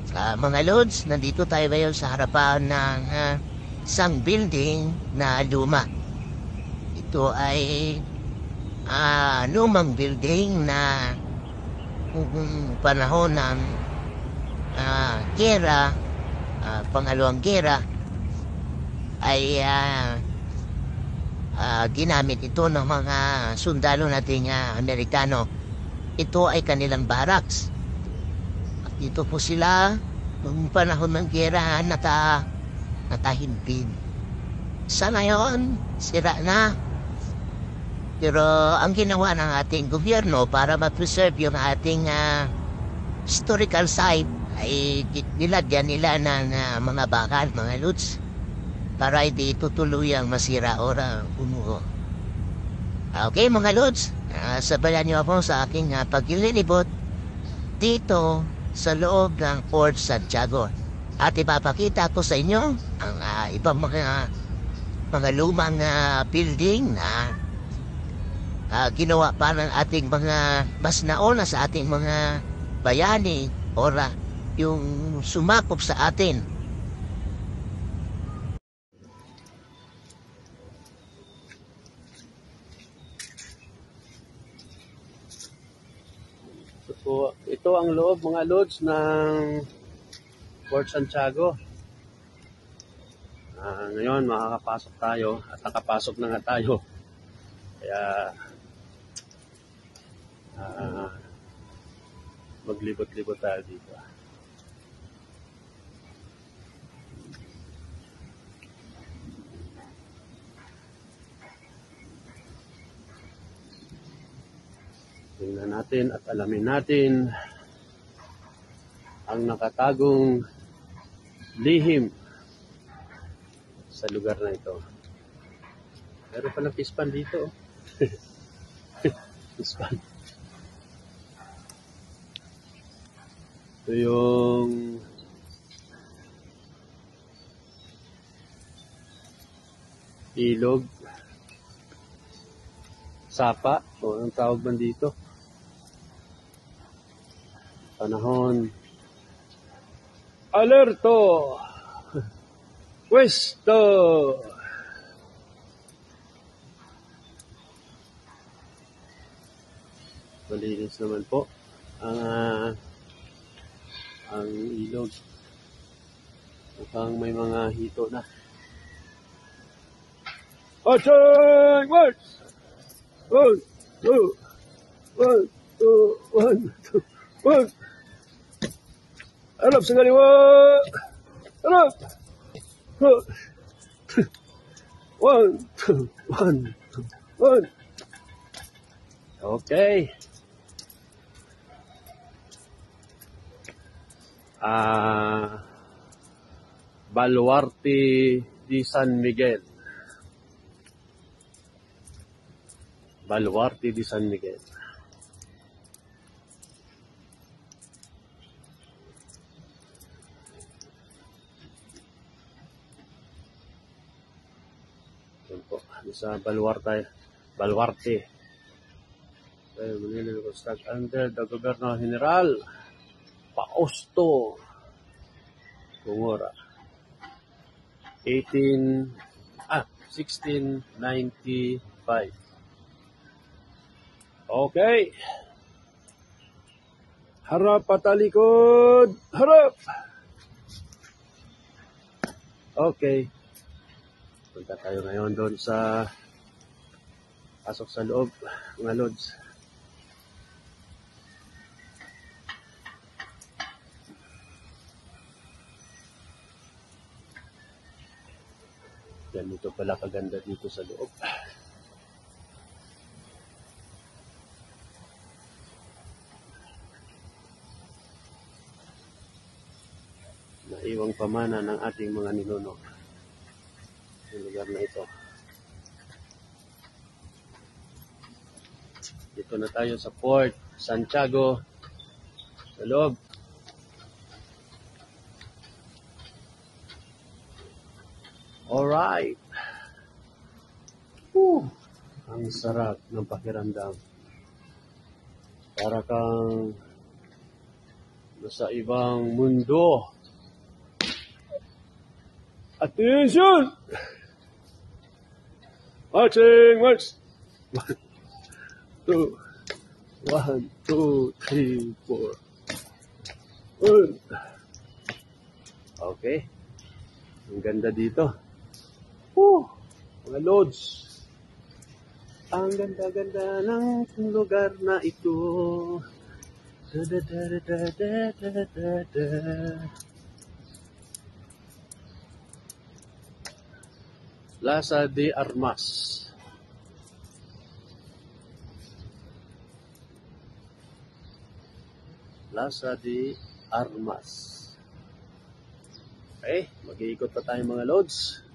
Mga lods, nandito tayo ngayon sa harapan ng isang building na luma. Ito ay lumang building na panahon ng gera, pangalawang gera, ay ginamit ito ng mga sundalo nating Amerikano. Ito ay kanilang barracks. At dito po sila noong panahon ng gera natahimpid. Sa ngayon, sira na. Pero ang ginawa ng ating gobyerno para ma-preserve yung ating historical site ay nilagyan nila ng mga bakal, mga lods, para hindi tutuluyang masira o umuho. Okay mga lods, sabayan niyo ako sa aking paglilibot dito sa loob ng Fort Santiago. At ipapakita ko sa inyo ang ibang mga lumang building na ginawa pa ng ating mga mas nauna sa ating mga bayani o yung sumakop sa atin. So, ito ang loob mga lods ng Fort Santiago. Ngayon makakapasok tayo at nakapasok na nga tayo. Kaya maglibot-libot tayo dito. Tingnan natin at alamin natin ang nakatagong lihim sa lugar na ito. Meron palang pispan dito. Pispan. Ito yung ilog, sapa, o ang tawag man dito. Panahon. Alerto! Pwesto! Malinis naman po ang ilog. Mukhang may mga hito na. Action! March! 1, 2, 1, 2, 1, 2, 1. Harap sa kaliwa! Harap! 1, 2, 1, 2, 1. Okay. Baluarte de San Miguel. Baluarte de San Miguel. Yan po, sa Baluarte. Manila construct under the Governor General Fausto Congora. 1695. Okay. Harap patalikod. Harap. Okay. Punta tayo ngayon doon sa pasok sa loob, mga lods. Ganito pala kaganda dito sa loob. Naiwang pamana ng ating mga ninuno sa lugar na ito. Dito na tayo sa Fort Santiago sa loob. Alright. Ang sarap ng pakiramdam. Para kang Nasa ibang mundo. Attention! Marching march! 1, 2, 3, 4. Okay. Ang ganda dito. Mga lods. Ang ganda-ganda ng lugar na ito. Da, da, da, da, da, da, da, da. Plaza de Armas. Plaza de Armas. Okay, mag-iikot pa tayo mga lods.